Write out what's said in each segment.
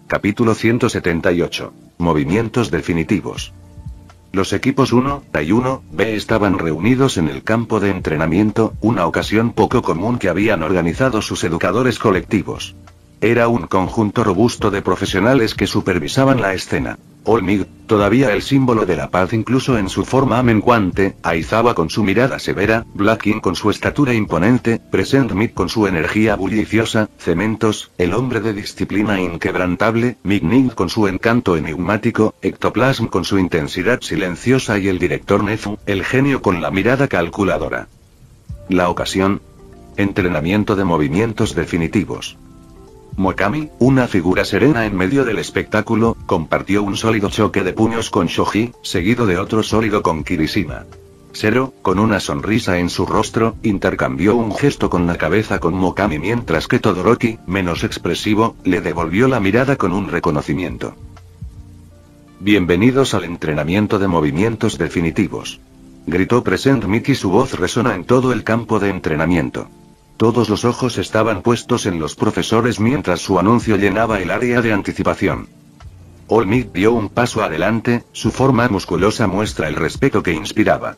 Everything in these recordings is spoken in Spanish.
Capítulo 178. Movimientos definitivos. Los equipos 1A y 1B estaban reunidos en el campo de entrenamiento, una ocasión poco común que habían organizado sus educadores colectivos. Era un conjunto robusto de profesionales que supervisaban la escena. Olmig, todavía el símbolo de la paz incluso en su forma menguante, Aizawa con su mirada severa, Blacking con su estatura imponente, Present Mick con su energía bulliciosa, Cementos, el hombre de disciplina inquebrantable, Mignig con su encanto enigmático, Ectoplasm con su intensidad silenciosa y el director Nezu, el genio con la mirada calculadora. La ocasión. Entrenamiento de movimientos definitivos. Mokami, una figura serena en medio del espectáculo, compartió un sólido choque de puños con Shoji, seguido de otro sólido con Kirishima. Zero, con una sonrisa en su rostro, intercambió un gesto con la cabeza con Mokami mientras que Todoroki, menos expresivo, le devolvió la mirada con un reconocimiento. Bienvenidos al entrenamiento de movimientos definitivos. Gritó Present Mick y su voz resonó en todo el campo de entrenamiento. Todos los ojos estaban puestos en los profesores mientras su anuncio llenaba el área de anticipación. Olmig dio un paso adelante, su forma musculosa muestra el respeto que inspiraba.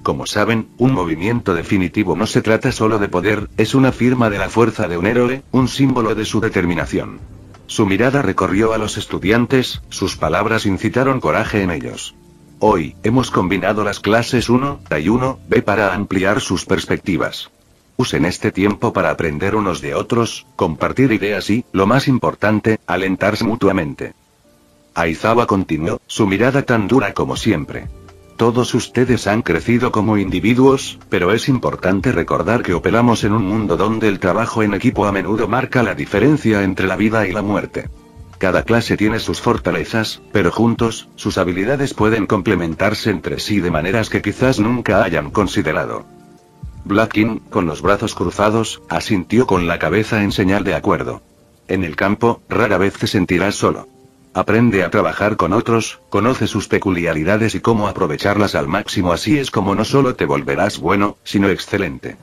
Como saben, un movimiento definitivo no se trata solo de poder, es una firma de la fuerza de un héroe, un símbolo de su determinación. Su mirada recorrió a los estudiantes, sus palabras incitaron coraje en ellos. Hoy, hemos combinado las clases 1A y 1B para ampliar sus perspectivas. Usen este tiempo para aprender unos de otros, compartir ideas y, lo más importante, alentarse mutuamente. Aizawa continuó, su mirada tan dura como siempre. Todos ustedes han crecido como individuos, pero es importante recordar que operamos en un mundo donde el trabajo en equipo a menudo marca la diferencia entre la vida y la muerte. Cada clase tiene sus fortalezas, pero juntos, sus habilidades pueden complementarse entre sí de maneras que quizás nunca hayan considerado. Blacking, con los brazos cruzados, asintió con la cabeza en señal de acuerdo. En el campo, rara vez te sentirás solo. Aprende a trabajar con otros, conoce sus peculiaridades y cómo aprovecharlas al máximo, así es como no solo te volverás bueno, sino excelente.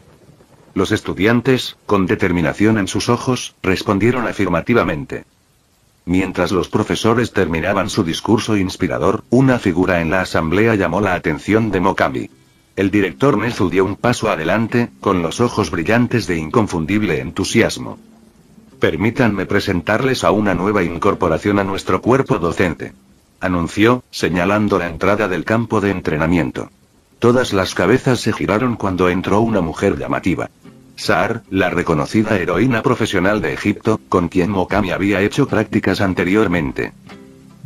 Los estudiantes, con determinación en sus ojos, respondieron afirmativamente. Mientras los profesores terminaban su discurso inspirador, una figura en la asamblea llamó la atención de Mokami. El director Nezu dio un paso adelante, con los ojos brillantes de inconfundible entusiasmo. Permítanme presentarles a una nueva incorporación a nuestro cuerpo docente. Anunció, señalando la entrada del campo de entrenamiento. Todas las cabezas se giraron cuando entró una mujer llamativa. Saar, la reconocida heroína profesional de Egipto, con quien Mokami había hecho prácticas anteriormente.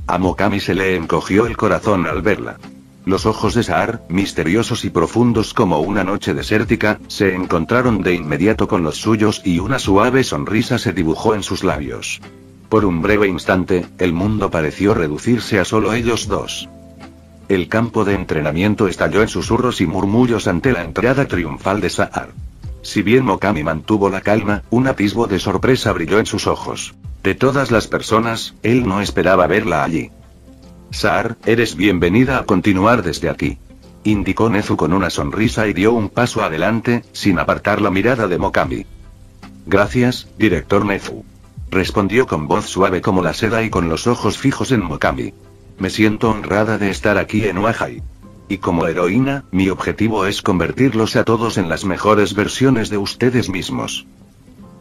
A Mokami se le encogió el corazón al verla. Los ojos de Saar, misteriosos y profundos como una noche desértica, se encontraron de inmediato con los suyos y una suave sonrisa se dibujó en sus labios. Por un breve instante, el mundo pareció reducirse a solo ellos dos. El campo de entrenamiento estalló en susurros y murmullos ante la entrada triunfal de Saar. Si bien Mokami mantuvo la calma, un atisbo de sorpresa brilló en sus ojos. De todas las personas, él no esperaba verla allí. Saar, eres bienvenida a continuar desde aquí. Indicó Nezu con una sonrisa y dio un paso adelante, sin apartar la mirada de Mokami. Gracias, director Nezu. Respondió con voz suave como la seda y con los ojos fijos en Mokami. Me siento honrada de estar aquí en Wahai. Y como heroína, mi objetivo es convertirlos a todos en las mejores versiones de ustedes mismos.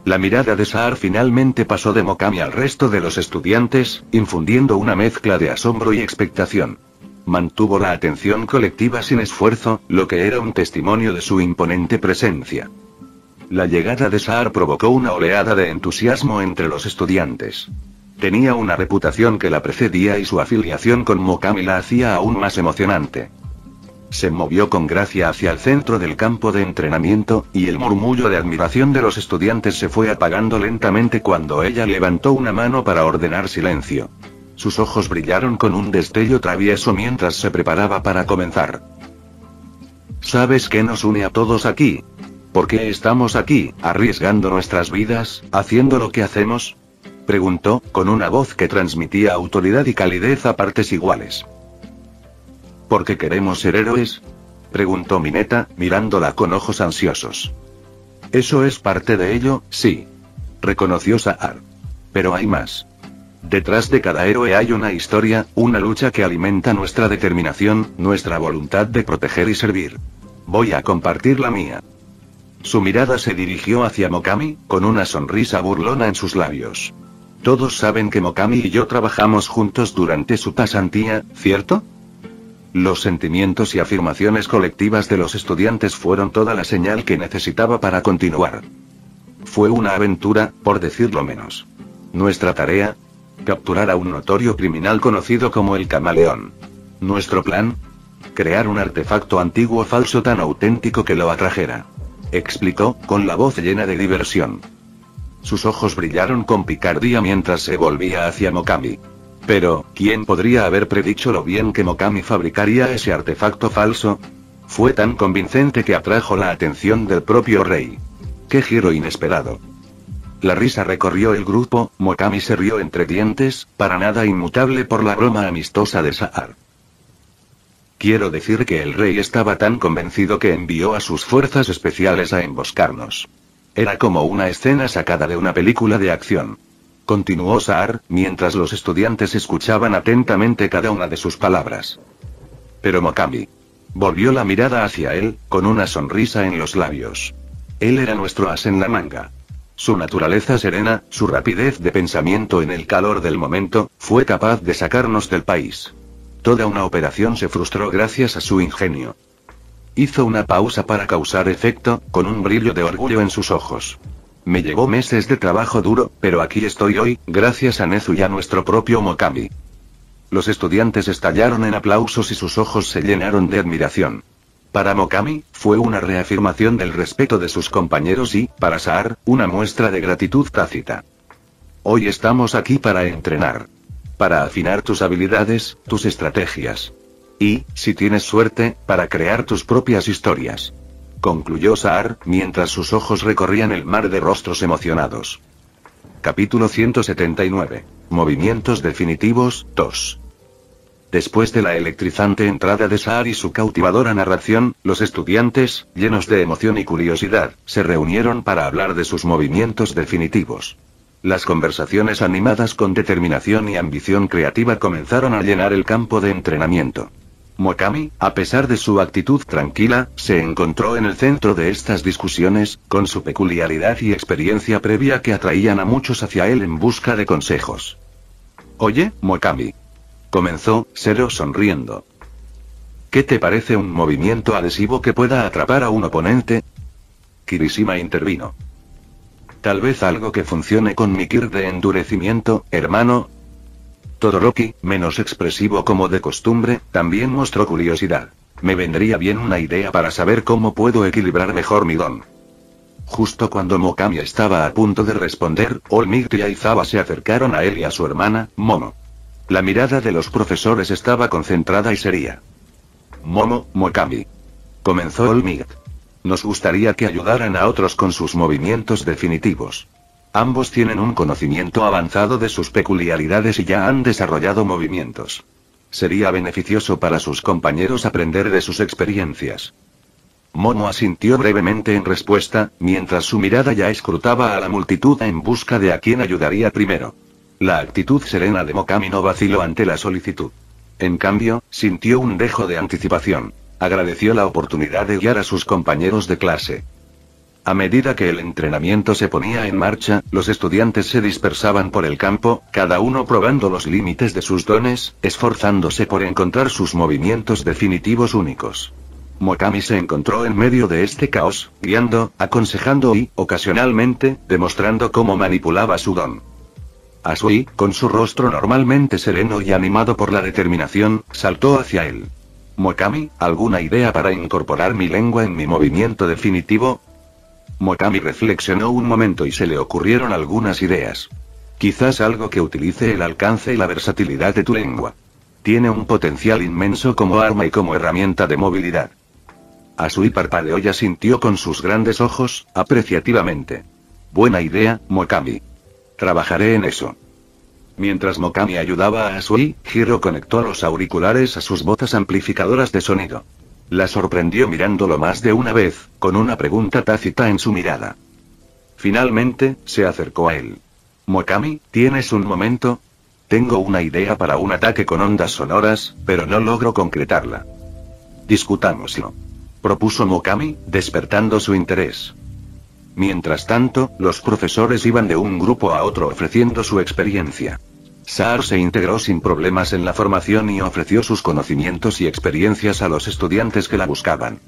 La mirada de Saar finalmente pasó de Mokami al resto de los estudiantes, infundiendo una mezcla de asombro y expectación. Mantuvo la atención colectiva sin esfuerzo, lo que era un testimonio de su imponente presencia. La llegada de Saar provocó una oleada de entusiasmo entre los estudiantes. Tenía una reputación que la precedía y su afiliación con Mokami la hacía aún más emocionante. Se movió con gracia hacia el centro del campo de entrenamiento, y el murmullo de admiración de los estudiantes se fue apagando lentamente cuando ella levantó una mano para ordenar silencio. Sus ojos brillaron con un destello travieso mientras se preparaba para comenzar. ¿Sabes qué nos une a todos aquí? ¿Por qué estamos aquí, arriesgando nuestras vidas, haciendo lo que hacemos? Preguntó, con una voz que transmitía autoridad y calidez a partes iguales. ¿Por qué queremos ser héroes? Preguntó Mineta, mirándola con ojos ansiosos. Eso es parte de ello, sí. Reconoció Saar. Pero hay más. Detrás de cada héroe hay una historia, una lucha que alimenta nuestra determinación, nuestra voluntad de proteger y servir. Voy a compartir la mía. Su mirada se dirigió hacia Mokami, con una sonrisa burlona en sus labios. Todos saben que Mokami y yo trabajamos juntos durante su pasantía, ¿cierto? Los sentimientos y afirmaciones colectivas de los estudiantes fueron toda la señal que necesitaba para continuar. Fue una aventura, por decirlo menos. Nuestra tarea: capturar a un notorio criminal conocido como el Camaleón. Nuestro plan: crear un artefacto antiguo falso tan auténtico que lo atrajera. Explicó, con la voz llena de diversión. Sus ojos brillaron con picardía mientras se volvía hacia Mokami. Pero, ¿quién podría haber predicho lo bien que Mokami fabricaría ese artefacto falso? Fue tan convincente que atrajo la atención del propio rey. ¡Qué giro inesperado! La risa recorrió el grupo. Mokami se rió entre dientes, para nada inmutable por la broma amistosa de Saar. Quiero decir que el rey estaba tan convencido que envió a sus fuerzas especiales a emboscarnos. Era como una escena sacada de una película de acción. Continuó Saar, mientras los estudiantes escuchaban atentamente cada una de sus palabras. Pero Mokami volvió la mirada hacia él, con una sonrisa en los labios. Él era nuestro as en la manga. Su naturaleza serena, su rapidez de pensamiento en el calor del momento, fue capaz de sacarnos del país. Toda una operación se frustró gracias a su ingenio. Hizo una pausa para causar efecto, con un brillo de orgullo en sus ojos. Me llevó meses de trabajo duro, pero aquí estoy hoy, gracias a Nezu y a nuestro propio Mokami. Los estudiantes estallaron en aplausos y sus ojos se llenaron de admiración. Para Mokami, fue una reafirmación del respeto de sus compañeros y, para Saar, una muestra de gratitud tácita. Hoy estamos aquí para entrenar. Para afinar tus habilidades, tus estrategias. Y, si tienes suerte, para crear tus propias historias. Concluyó Saar, mientras sus ojos recorrían el mar de rostros emocionados. Capítulo 179. Movimientos definitivos, 2. Después de la electrizante entrada de Saar y su cautivadora narración, los estudiantes, llenos de emoción y curiosidad, se reunieron para hablar de sus movimientos definitivos. Las conversaciones animadas con determinación y ambición creativa comenzaron a llenar el campo de entrenamiento. Mokami, a pesar de su actitud tranquila, se encontró en el centro de estas discusiones, con su peculiaridad y experiencia previa que atraían a muchos hacia él en busca de consejos. Oye, Mokami. Comenzó, Zero sonriendo. ¿Qué te parece un movimiento adhesivo que pueda atrapar a un oponente? Kirishima intervino. Tal vez algo que funcione con mi kir de endurecimiento, hermano. Todoroki, menos expresivo como de costumbre, también mostró curiosidad. Me vendría bien una idea para saber cómo puedo equilibrar mejor mi don. Justo cuando Mokami estaba a punto de responder, All Might y Aizawa se acercaron a él y a su hermana, Momo. La mirada de los profesores estaba concentrada y seria. Mokami. Comenzó All Might. Nos gustaría que ayudaran a otros con sus movimientos definitivos. Ambos tienen un conocimiento avanzado de sus peculiaridades y ya han desarrollado movimientos. Sería beneficioso para sus compañeros aprender de sus experiencias. Momo asintió brevemente en respuesta, mientras su mirada ya escrutaba a la multitud en busca de a quién ayudaría primero. La actitud serena de Mokami no vaciló ante la solicitud. En cambio, sintió un dejo de anticipación. Agradeció la oportunidad de guiar a sus compañeros de clase. A medida que el entrenamiento se ponía en marcha, los estudiantes se dispersaban por el campo, cada uno probando los límites de sus dones, esforzándose por encontrar sus movimientos definitivos únicos. Mokami se encontró en medio de este caos, guiando, aconsejando y, ocasionalmente, demostrando cómo manipulaba su don. Asui, con su rostro normalmente sereno y animado por la determinación, saltó hacia él. Mokami, ¿alguna idea para incorporar mi lengua en mi movimiento definitivo? Mokami reflexionó un momento y se le ocurrieron algunas ideas. Quizás algo que utilice el alcance y la versatilidad de tu lengua. Tiene un potencial inmenso como arma y como herramienta de movilidad. Asui parpadeó y asintió con sus grandes ojos, apreciativamente. Buena idea, Mokami. Trabajaré en eso. Mientras Mokami ayudaba a Asui, Hiro conectó los auriculares a sus botas amplificadoras de sonido. La sorprendió mirándolo más de una vez, con una pregunta tácita en su mirada. Finalmente, se acercó a él. Mokami, ¿tienes un momento? Tengo una idea para un ataque con ondas sonoras, pero no logro concretarla. Discutámoslo. Propuso Mokami, despertando su interés. Mientras tanto, los profesores iban de un grupo a otro ofreciendo su experiencia. Saar se integró sin problemas en la formación y ofreció sus conocimientos y experiencias a los estudiantes que la buscaban.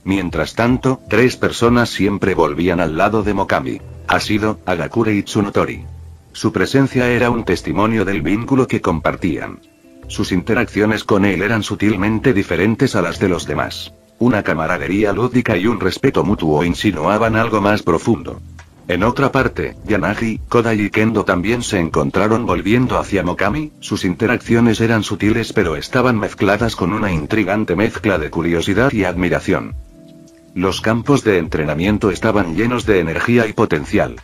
Mientras tanto, 3 personas siempre volvían al lado de Mokami: Ashido, Hagakure y Tsunotori. Su presencia era un testimonio del vínculo que compartían. Sus interacciones con él eran sutilmente diferentes a las de los demás. Una camaradería lúdica y un respeto mutuo insinuaban algo más profundo. En otra parte, Yanagi, Kodai y Kendo también se encontraron volviendo hacia Mokami. Sus interacciones eran sutiles pero estaban mezcladas con una intrigante mezcla de curiosidad y admiración. Los campos de entrenamiento estaban llenos de energía y potencial.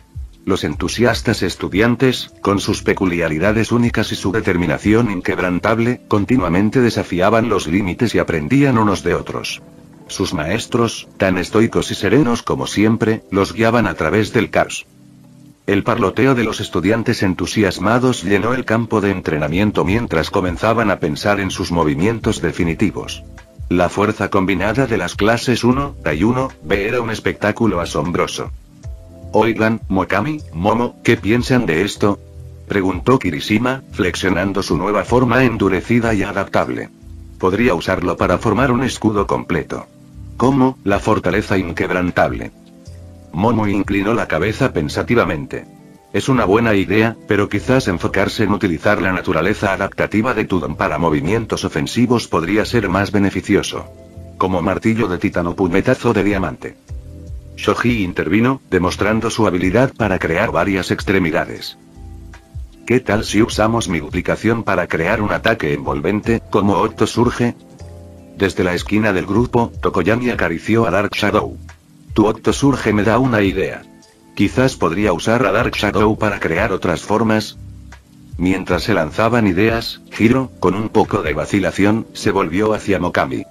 Los entusiastas estudiantes, con sus peculiaridades únicas y su determinación inquebrantable, continuamente desafiaban los límites y aprendían unos de otros. Sus maestros, tan estoicos y serenos como siempre, los guiaban a través del caos. El parloteo de los estudiantes entusiasmados llenó el campo de entrenamiento mientras comenzaban a pensar en sus movimientos definitivos. La fuerza combinada de las clases 1A y 1B era un espectáculo asombroso. Oigan, Mokami, Momo, ¿qué piensan de esto?, preguntó Kirishima, flexionando su nueva forma endurecida y adaptable. Podría usarlo para formar un escudo completo. ¿Cómo, la fortaleza inquebrantable? Momo inclinó la cabeza pensativamente. Es una buena idea, pero quizás enfocarse en utilizar la naturaleza adaptativa de tu don para movimientos ofensivos podría ser más beneficioso. Como martillo de titán o puñetazo de diamante. Shoji intervino, demostrando su habilidad para crear varias extremidades. ¿Qué tal si usamos mi duplicación para crear un ataque envolvente, como Octo Surge? Desde la esquina del grupo, Tokoyami acarició a Dark Shadow. Tu Octo Surge me da una idea. Quizás podría usar a Dark Shadow para crear otras formas. Mientras se lanzaban ideas, Hiro, con un poco de vacilación, se volvió hacia Mokami.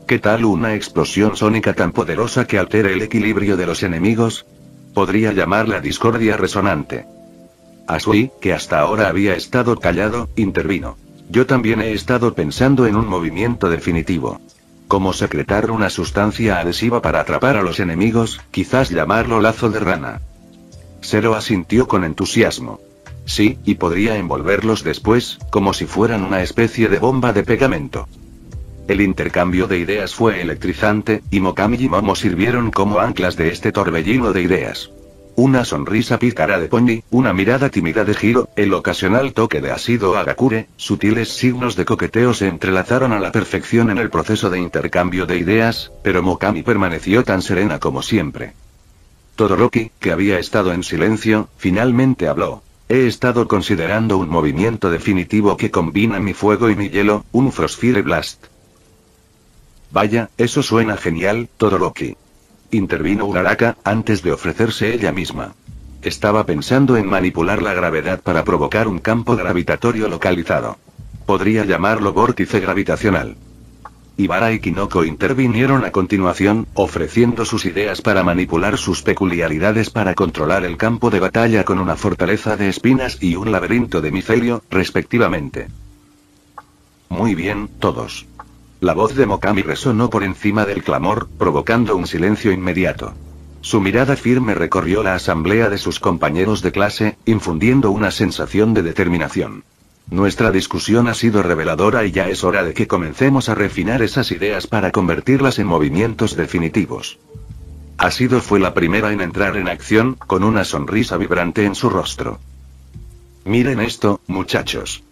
¿Qué tal una explosión sónica tan poderosa que altere el equilibrio de los enemigos? Podría llamarla discordia resonante. Asui, que hasta ahora había estado callado, intervino. Yo también he estado pensando en un movimiento definitivo. Como secretar una sustancia adhesiva para atrapar a los enemigos, quizás llamarlo lazo de rana. Zero asintió con entusiasmo. Sí, y podría envolverlos después, como si fueran una especie de bomba de pegamento. El intercambio de ideas fue electrizante, y Mokami y Momo sirvieron como anclas de este torbellino de ideas. Una sonrisa pícara de Pony, una mirada tímida de Hiro, el ocasional toque de Ashido Hagakure, sutiles signos de coqueteo se entrelazaron a la perfección en el proceso de intercambio de ideas, pero Mokami permaneció tan serena como siempre. Todoroki, que había estado en silencio, finalmente habló. He estado considerando un movimiento definitivo que combina mi fuego y mi hielo, un Frostfire Blast. Vaya, eso suena genial, Todoroki. Intervino Uraraka, antes de ofrecerse ella misma. Estaba pensando en manipular la gravedad para provocar un campo gravitatorio localizado. Podría llamarlo vórtice gravitacional. Ibara y Kinoko intervinieron a continuación, ofreciendo sus ideas para manipular sus peculiaridades para controlar el campo de batalla con una fortaleza de espinas y un laberinto de micelio, respectivamente. Muy bien, todos. La voz de Mokami resonó por encima del clamor, provocando un silencio inmediato. Su mirada firme recorrió la asamblea de sus compañeros de clase, infundiendo una sensación de determinación. Nuestra discusión ha sido reveladora y ya es hora de que comencemos a refinar esas ideas para convertirlas en movimientos definitivos. Ashido fue la primera en entrar en acción, con una sonrisa vibrante en su rostro. Miren esto, muchachos.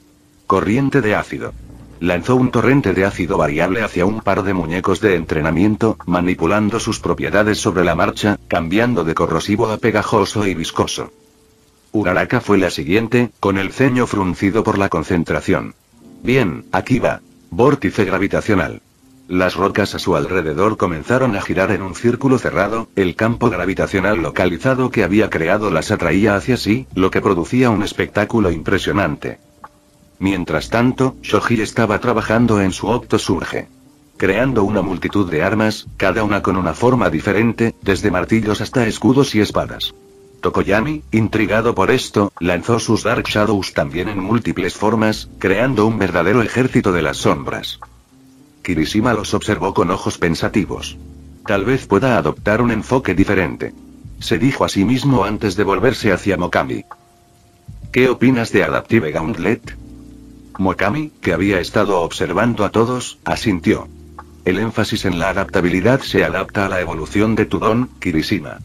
Corriente de ácido. Lanzó un torrente de ácido variable hacia un par de muñecos de entrenamiento, manipulando sus propiedades sobre la marcha, cambiando de corrosivo a pegajoso y viscoso. Uraraka fue la siguiente, con el ceño fruncido por la concentración. Bien, aquí va. Vórtice gravitacional. Las rocas a su alrededor comenzaron a girar en un círculo cerrado, el campo gravitacional localizado que había creado las atraía hacia sí, lo que producía un espectáculo impresionante. Mientras tanto, Shoji estaba trabajando en su Octo Surge. Creando una multitud de armas, cada una con una forma diferente, desde martillos hasta escudos y espadas. Tokoyami, intrigado por esto, lanzó sus Dark Shadows también en múltiples formas, creando un verdadero ejército de las sombras. Kirishima los observó con ojos pensativos. Tal vez pueda adoptar un enfoque diferente. Se dijo a sí mismo antes de volverse hacia Mokami. ¿Qué opinas de Adaptive Gauntlet? Mokami, que había estado observando a todos, asintió. El énfasis en la adaptabilidad se adapta a la evolución de tu don, Kirishima.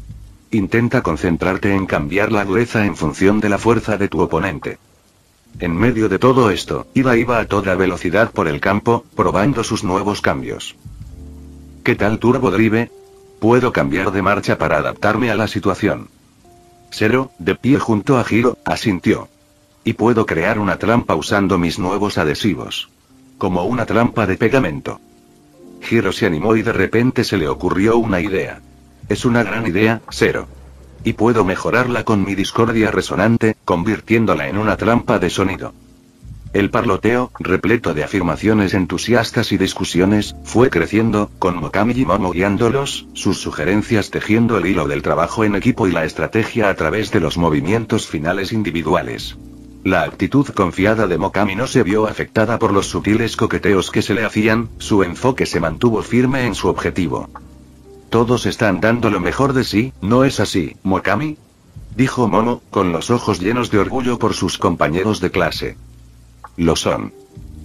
Intenta concentrarte en cambiar la dureza en función de la fuerza de tu oponente. En medio de todo esto, iba a toda velocidad por el campo, probando sus nuevos cambios. ¿Qué tal Turbo Drive? Puedo cambiar de marcha para adaptarme a la situación. Zero, de pie junto a Hiro, asintió. Y puedo crear una trampa usando mis nuevos adhesivos. Como una trampa de pegamento. Hiro se animó y de repente se le ocurrió una idea. Es una gran idea, Zero. Y puedo mejorarla con mi discordia resonante, convirtiéndola en una trampa de sonido. El parloteo, repleto de afirmaciones entusiastas y discusiones, fue creciendo, con Mokami y Momo guiándolos, sus sugerencias tejiendo el hilo del trabajo en equipo y la estrategia a través de los movimientos finales individuales. La actitud confiada de Mokami no se vio afectada por los sutiles coqueteos que se le hacían, su enfoque se mantuvo firme en su objetivo. Todos están dando lo mejor de sí, ¿no es así, Mokami? Dijo Momo, con los ojos llenos de orgullo por sus compañeros de clase. Lo son.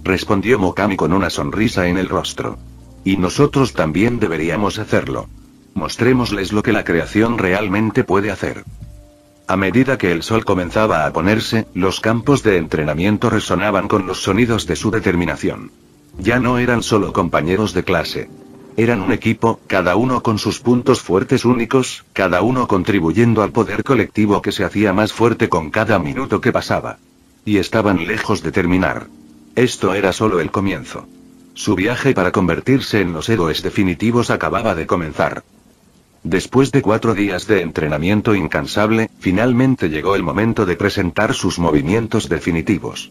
Respondió Mokami con una sonrisa en el rostro. Y nosotros también deberíamos hacerlo. Mostrémosles lo que la creación realmente puede hacer. A medida que el sol comenzaba a ponerse, los campos de entrenamiento resonaban con los sonidos de su determinación. Ya no eran solo compañeros de clase. Eran un equipo, cada uno con sus puntos fuertes únicos, cada uno contribuyendo al poder colectivo que se hacía más fuerte con cada minuto que pasaba. Y estaban lejos de terminar. Esto era solo el comienzo. Su viaje para convertirse en los héroes definitivos acababa de comenzar. Después de 4 días de entrenamiento incansable, finalmente llegó el momento de presentar sus movimientos definitivos.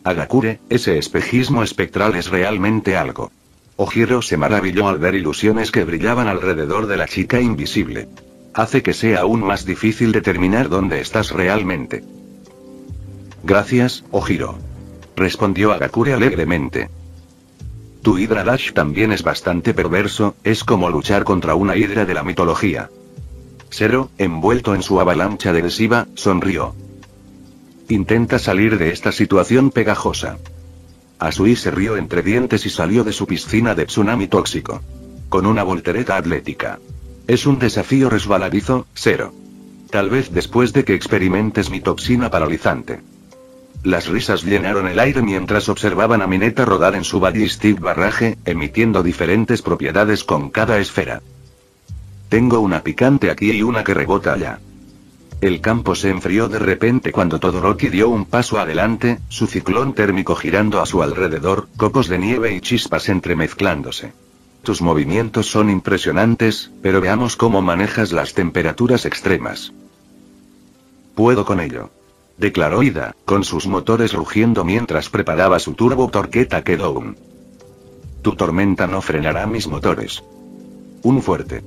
Agakure, ese espejismo espectral es realmente algo. Ojiro se maravilló al ver ilusiones que brillaban alrededor de la chica invisible. Hace que sea aún más difícil determinar dónde estás realmente. Gracias, Ojiro. Respondió Agakure alegremente. Tu Hydra Dash también es bastante perverso, es como luchar contra una hidra de la mitología. Zero, envuelto en su avalancha adhesiva, sonrió. Intenta salir de esta situación pegajosa. Asui se rió entre dientes y salió de su piscina de tsunami tóxico. Con una voltereta atlética. Es un desafío resbaladizo, Zero. Tal vez después de que experimentes mi toxina paralizante. Las risas llenaron el aire mientras observaban a Mineta rodar en su Ballistic Barrage, emitiendo diferentes propiedades con cada esfera. Tengo una picante aquí y una que rebota allá. El campo se enfrió de repente cuando Todoroki dio un paso adelante, su ciclón térmico girando a su alrededor, copos de nieve y chispas entremezclándose. Tus movimientos son impresionantes, pero veamos cómo manejas las temperaturas extremas. Puedo con ello. Declaró Ida, con sus motores rugiendo mientras preparaba su turbo torqueta Kedown. Tu tormenta no frenará mis motores. Un fuerte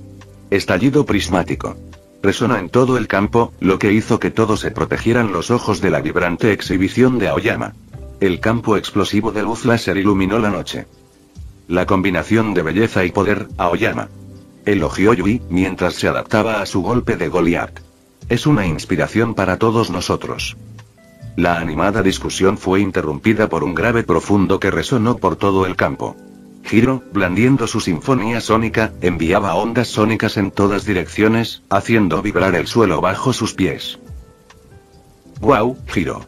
estallido prismático resonó en todo el campo, lo que hizo que todos se protegieran los ojos de la vibrante exhibición de Aoyama. El campo explosivo de luz láser iluminó la noche. La combinación de belleza y poder, Aoyama. Elogió Yui, mientras se adaptaba a su golpe de Goliath. Es una inspiración para todos nosotros. La animada discusión fue interrumpida por un grave profundo que resonó por todo el campo. Hiro, blandiendo su sinfonía sónica, enviaba ondas sónicas en todas direcciones, haciendo vibrar el suelo bajo sus pies. ¡Guau, Hiro!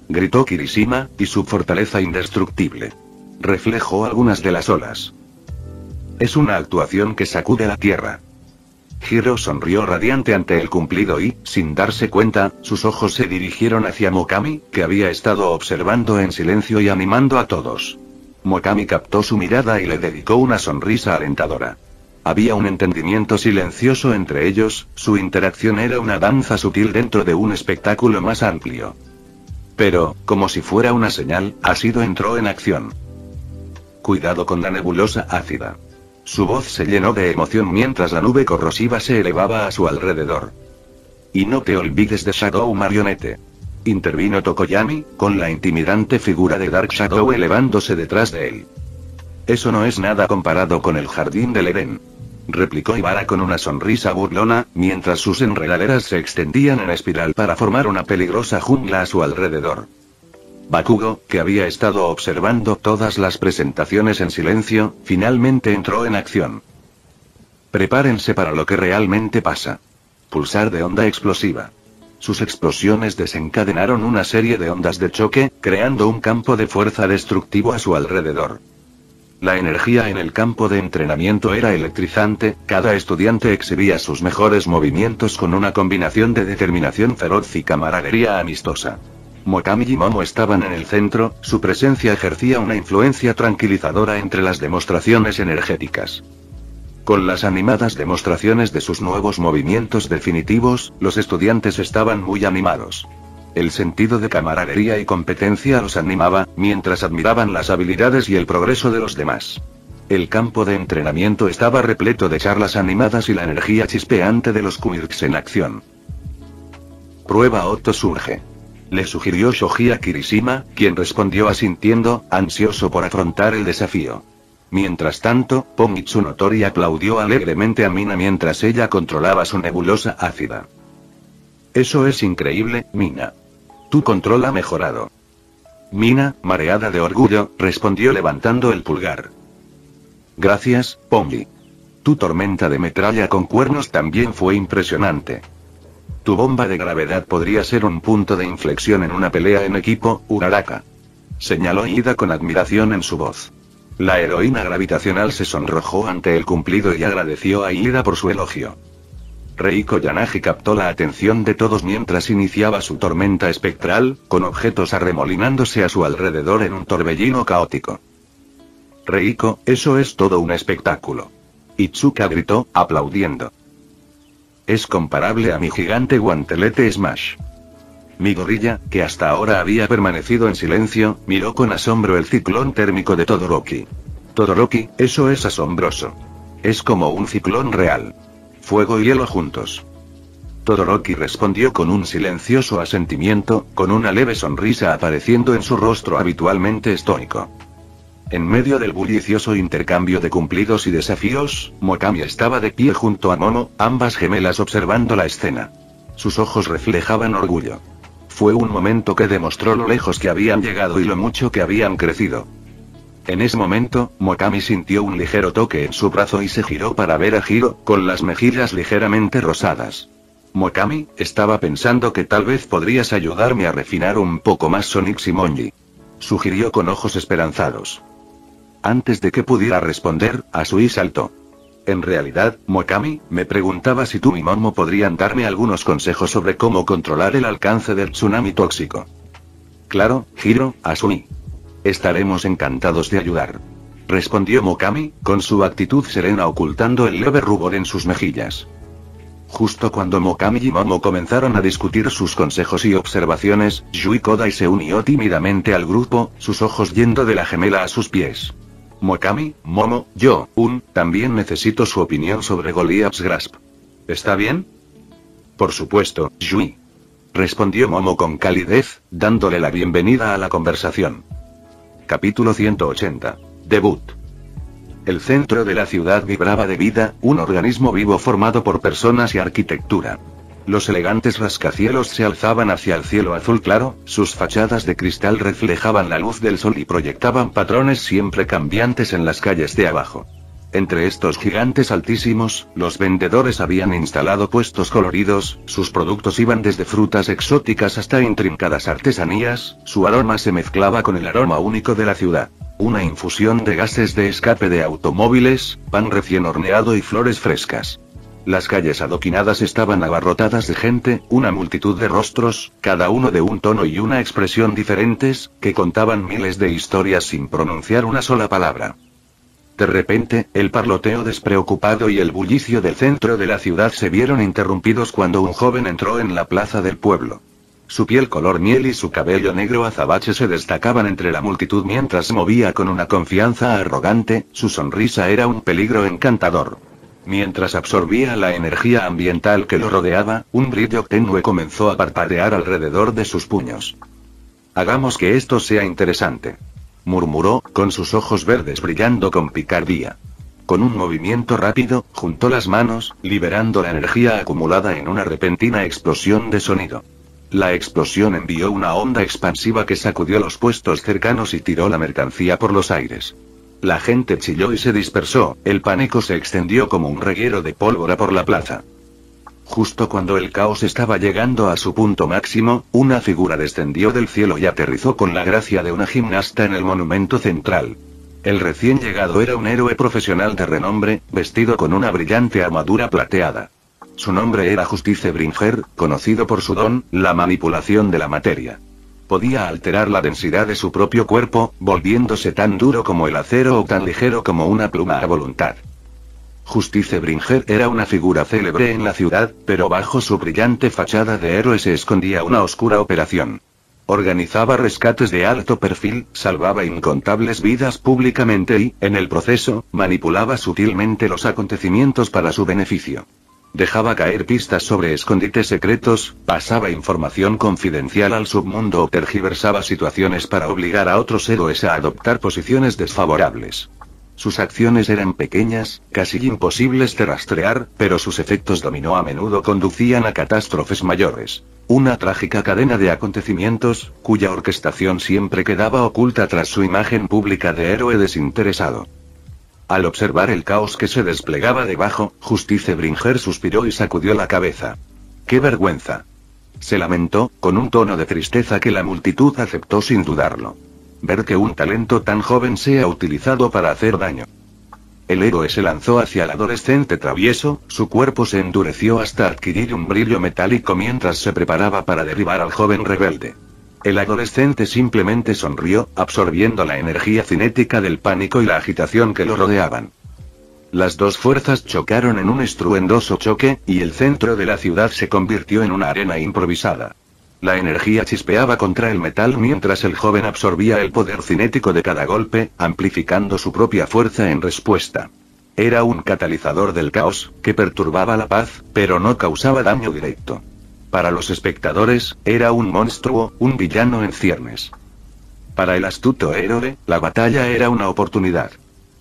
Gritó Kirishima, y su fortaleza indestructible reflejó algunas de las olas. Es una actuación que sacude la tierra. Hiro sonrió radiante ante el cumplido y, sin darse cuenta, sus ojos se dirigieron hacia Mokami, que había estado observando en silencio y animando a todos. Mokami captó su mirada y le dedicó una sonrisa alentadora. Había un entendimiento silencioso entre ellos, su interacción era una danza sutil dentro de un espectáculo más amplio. Pero, como si fuera una señal, Ashido entró en acción. Cuidado con la nebulosa ácida. Su voz se llenó de emoción mientras la nube corrosiva se elevaba a su alrededor. Y no te olvides de Shadow Marionette. Intervino Tokoyami, con la intimidante figura de Dark Shadow elevándose detrás de él. Eso no es nada comparado con el jardín del Edén, replicó Ibara con una sonrisa burlona, mientras sus enredaderas se extendían en espiral para formar una peligrosa jungla a su alrededor. Bakugo, que había estado observando todas las presentaciones en silencio, finalmente entró en acción. Prepárense para lo que realmente pasa. Pulsar de onda explosiva. Sus explosiones desencadenaron una serie de ondas de choque, creando un campo de fuerza destructivo a su alrededor. La energía en el campo de entrenamiento era electrizante, cada estudiante exhibía sus mejores movimientos con una combinación de determinación feroz y camaradería amistosa. Mokami y Momo estaban en el centro, su presencia ejercía una influencia tranquilizadora entre las demostraciones energéticas. Con las animadas demostraciones de sus nuevos movimientos definitivos, los estudiantes estaban muy animados. El sentido de camaradería y competencia los animaba, mientras admiraban las habilidades y el progreso de los demás. El campo de entrenamiento estaba repleto de charlas animadas y la energía chispeante de los quirks en acción. Prueba Otto surge. Le sugirió Shoji a Kirishima, quien respondió asintiendo, ansioso por afrontar el desafío. Mientras tanto, Pom Tsunotori aplaudió alegremente a Mina mientras ella controlaba su nebulosa ácida. Eso es increíble, Mina. Tu control ha mejorado. Mina, mareada de orgullo, respondió levantando el pulgar. Gracias, Pombi. Tu tormenta de metralla con cuernos también fue impresionante. Tu bomba de gravedad podría ser un punto de inflexión en una pelea en equipo, Uraraka. Señaló Ida con admiración en su voz. La heroína gravitacional se sonrojó ante el cumplido y agradeció a Ida por su elogio. Reiko Yanagi captó la atención de todos mientras iniciaba su tormenta espectral, con objetos arremolinándose a su alrededor en un torbellino caótico. Reiko, eso es todo un espectáculo. Itsuka gritó, aplaudiendo. Es comparable a mi gigante guantelete Smash. Mi gorilla, que hasta ahora había permanecido en silencio, miró con asombro el ciclón térmico de Todoroki. Todoroki, eso es asombroso. Es como un ciclón real. Fuego y hielo juntos. Todoroki respondió con un silencioso asentimiento, con una leve sonrisa apareciendo en su rostro habitualmente estoico. En medio del bullicioso intercambio de cumplidos y desafíos, Mokami estaba de pie junto a Momo, ambas gemelas observando la escena. Sus ojos reflejaban orgullo. Fue un momento que demostró lo lejos que habían llegado y lo mucho que habían crecido. En ese momento, Mokami sintió un ligero toque en su brazo y se giró para ver a Hiro, con las mejillas ligeramente rosadas. Mokami, estaba pensando que tal vez podrías ayudarme a refinar un poco más Sonic Simonji. Sugirió con ojos esperanzados. Antes de que pudiera responder, Asui saltó. En realidad, Mokami, me preguntaba si tú y Momo podrían darme algunos consejos sobre cómo controlar el alcance del tsunami tóxico. Claro, Hiro, Asui. Estaremos encantados de ayudar. Respondió Mokami, con su actitud serena ocultando el leve rubor en sus mejillas. Justo cuando Mokami y Momo comenzaron a discutir sus consejos y observaciones, Yui Kodai se unió tímidamente al grupo, sus ojos yendo de la gemela a sus pies. Mokami, Momo, yo, también necesito su opinión sobre Goliath's Grasp. ¿Está bien? Por supuesto, Yui. Respondió Momo con calidez, dándole la bienvenida a la conversación. Capítulo 180. Debut. El centro de la ciudad vibraba de vida, un organismo vivo formado por personas y arquitectura. Los elegantes rascacielos se alzaban hacia el cielo azul claro, sus fachadas de cristal reflejaban la luz del sol y proyectaban patrones siempre cambiantes en las calles de abajo. Entre estos gigantes altísimos, los vendedores habían instalado puestos coloridos, sus productos iban desde frutas exóticas hasta intrincadas artesanías, su aroma se mezclaba con el aroma único de la ciudad. Una infusión de gases de escape de automóviles, pan recién horneado y flores frescas. Las calles adoquinadas estaban abarrotadas de gente, una multitud de rostros, cada uno de un tono y una expresión diferentes, que contaban miles de historias sin pronunciar una sola palabra. De repente, el parloteo despreocupado y el bullicio del centro de la ciudad se vieron interrumpidos cuando un joven entró en la plaza del pueblo. Su piel color miel y su cabello negro azabache se destacaban entre la multitud mientras movía con una confianza arrogante, su sonrisa era un peligro encantador. Mientras absorbía la energía ambiental que lo rodeaba, un brillo tenue comenzó a parpadear alrededor de sus puños. «Hagamos que esto sea interesante», murmuró, con sus ojos verdes brillando con picardía. Con un movimiento rápido, juntó las manos, liberando la energía acumulada en una repentina explosión de sonido. La explosión envió una onda expansiva que sacudió los puestos cercanos y tiró la mercancía por los aires. La gente chilló y se dispersó, el pánico se extendió como un reguero de pólvora por la plaza. Justo cuando el caos estaba llegando a su punto máximo, una figura descendió del cielo y aterrizó con la gracia de una gimnasta en el monumento central. El recién llegado era un héroe profesional de renombre, vestido con una brillante armadura plateada. Su nombre era Justice Bringer, conocido por su don, la manipulación de la materia. Podía alterar la densidad de su propio cuerpo, volviéndose tan duro como el acero o tan ligero como una pluma a voluntad. Justice Bringer era una figura célebre en la ciudad, pero bajo su brillante fachada de héroe se escondía una oscura operación. Organizaba rescates de alto perfil, salvaba incontables vidas públicamente y, en el proceso, manipulaba sutilmente los acontecimientos para su beneficio. Dejaba caer pistas sobre escondites secretos, pasaba información confidencial al submundo o tergiversaba situaciones para obligar a otros héroes a adoptar posiciones desfavorables. Sus acciones eran pequeñas, casi imposibles de rastrear, pero sus efectos dominó a menudo conducían a catástrofes mayores. Una trágica cadena de acontecimientos, cuya orquestación siempre quedaba oculta tras su imagen pública de héroe desinteresado. Al observar el caos que se desplegaba debajo, Justice Bringer suspiró y sacudió la cabeza. ¡Qué vergüenza!, se lamentó, con un tono de tristeza que la multitud aceptó sin dudarlo. Ver que un talento tan joven sea utilizado para hacer daño. El héroe se lanzó hacia el adolescente travieso, su cuerpo se endureció hasta adquirir un brillo metálico mientras se preparaba para derribar al joven rebelde. El adolescente simplemente sonrió, absorbiendo la energía cinética del pánico y la agitación que lo rodeaban. Las dos fuerzas chocaron en un estruendoso choque, y el centro de la ciudad se convirtió en una arena improvisada. La energía chispeaba contra el metal mientras el joven absorbía el poder cinético de cada golpe, amplificando su propia fuerza en respuesta. Era un catalizador del caos, que perturbaba la paz, pero no causaba daño directo. Para los espectadores, era un monstruo, un villano en ciernes. Para el astuto héroe, la batalla era una oportunidad.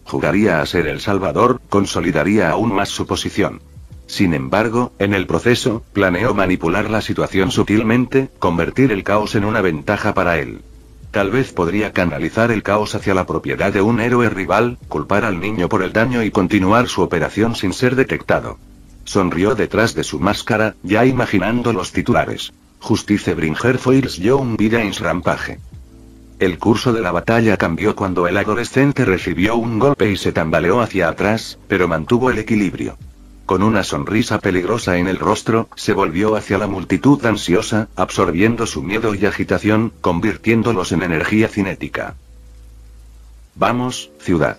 Jugaría a ser el salvador, consolidaría aún más su posición. Sin embargo, en el proceso, planeó manipular la situación sutilmente, convertir el caos en una ventaja para él. Tal vez podría canalizar el caos hacia la propiedad de un héroe rival, culpar al niño por el daño y continuar su operación sin ser detectado. Sonrió detrás de su máscara, ya imaginando los titulares. Justice Bringer foils Young Villains Rampage. El curso de la batalla cambió cuando el adolescente recibió un golpe y se tambaleó hacia atrás, pero mantuvo el equilibrio. Con una sonrisa peligrosa en el rostro, se volvió hacia la multitud ansiosa, absorbiendo su miedo y agitación, convirtiéndolos en energía cinética. «Vamos, ciudad.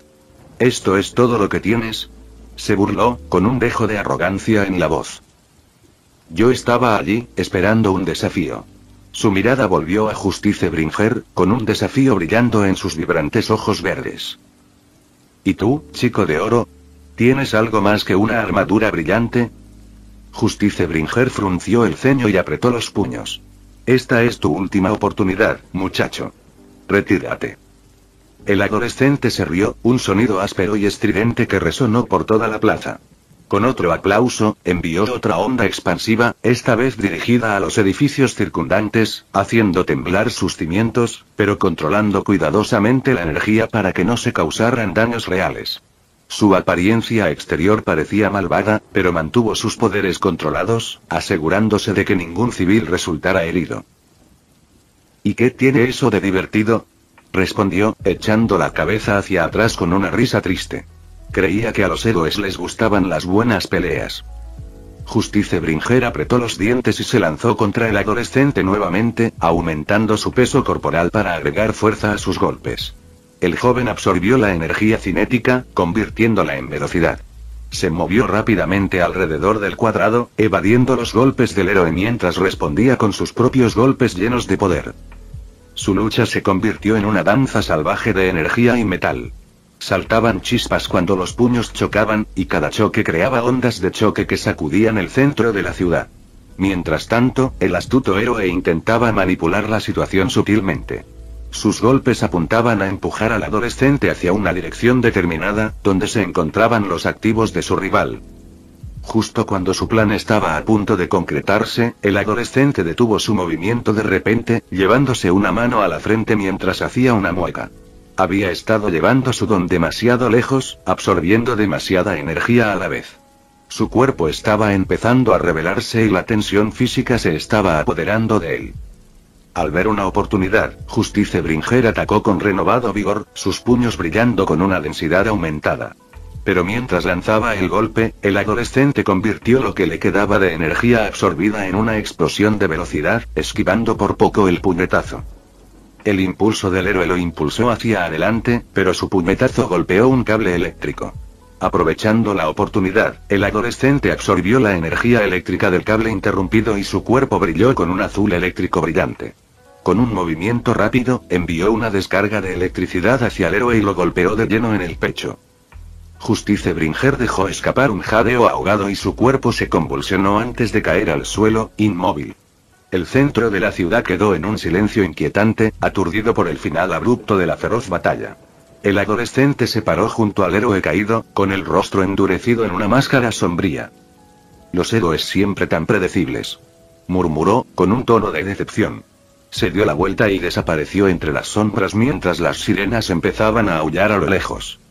¿Esto es todo lo que tienes?», se burló, con un dejo de arrogancia en la voz. Yo estaba allí, esperando un desafío. Su mirada volvió a Justice Bringer, con un desafío brillando en sus vibrantes ojos verdes. ¿Y tú, chico de oro? ¿Tienes algo más que una armadura brillante? Justice Bringer frunció el ceño y apretó los puños. Esta es tu última oportunidad, muchacho. Retírate. El adolescente se rió, un sonido áspero y estridente que resonó por toda la plaza. Con otro aplauso, envió otra onda expansiva, esta vez dirigida a los edificios circundantes, haciendo temblar sus cimientos, pero controlando cuidadosamente la energía para que no se causaran daños reales. Su apariencia exterior parecía malvada, pero mantuvo sus poderes controlados, asegurándose de que ningún civil resultara herido. ¿Y qué tiene eso de divertido?, respondió, echando la cabeza hacia atrás con una risa triste. Creía que a los héroes les gustaban las buenas peleas. Justice Bringer apretó los dientes y se lanzó contra el adolescente nuevamente, aumentando su peso corporal para agregar fuerza a sus golpes. El joven absorbió la energía cinética, convirtiéndola en velocidad. Se movió rápidamente alrededor del cuadrado, evadiendo los golpes del héroe mientras respondía con sus propios golpes llenos de poder. Su lucha se convirtió en una danza salvaje de energía y metal. Saltaban chispas cuando los puños chocaban, y cada choque creaba ondas de choque que sacudían el centro de la ciudad. Mientras tanto, el astuto héroe intentaba manipular la situación sutilmente. Sus golpes apuntaban a empujar al adolescente hacia una dirección determinada, donde se encontraban los activos de su rival. Justo cuando su plan estaba a punto de concretarse, el adolescente detuvo su movimiento de repente, llevándose una mano a la frente mientras hacía una mueca. Había estado llevando su don demasiado lejos, absorbiendo demasiada energía a la vez. Su cuerpo estaba empezando a revelarse y la tensión física se estaba apoderando de él. Al ver una oportunidad, Justice Bringer atacó con renovado vigor, sus puños brillando con una densidad aumentada. Pero mientras lanzaba el golpe, el adolescente convirtió lo que le quedaba de energía absorbida en una explosión de velocidad, esquivando por poco el puñetazo. El impulso del héroe lo impulsó hacia adelante, pero su puñetazo golpeó un cable eléctrico. Aprovechando la oportunidad, el adolescente absorbió la energía eléctrica del cable interrumpido y su cuerpo brilló con un azul eléctrico brillante. Con un movimiento rápido, envió una descarga de electricidad hacia el héroe y lo golpeó de lleno en el pecho. Justice Bringer dejó escapar un jadeo ahogado y su cuerpo se convulsionó antes de caer al suelo, inmóvil. El centro de la ciudad quedó en un silencio inquietante, aturdido por el final abrupto de la feroz batalla. El adolescente se paró junto al héroe caído, con el rostro endurecido en una máscara sombría. Los héroes siempre tan predecibles, murmuró, con un tono de decepción. Se dio la vuelta y desapareció entre las sombras mientras las sirenas empezaban a aullar a lo lejos.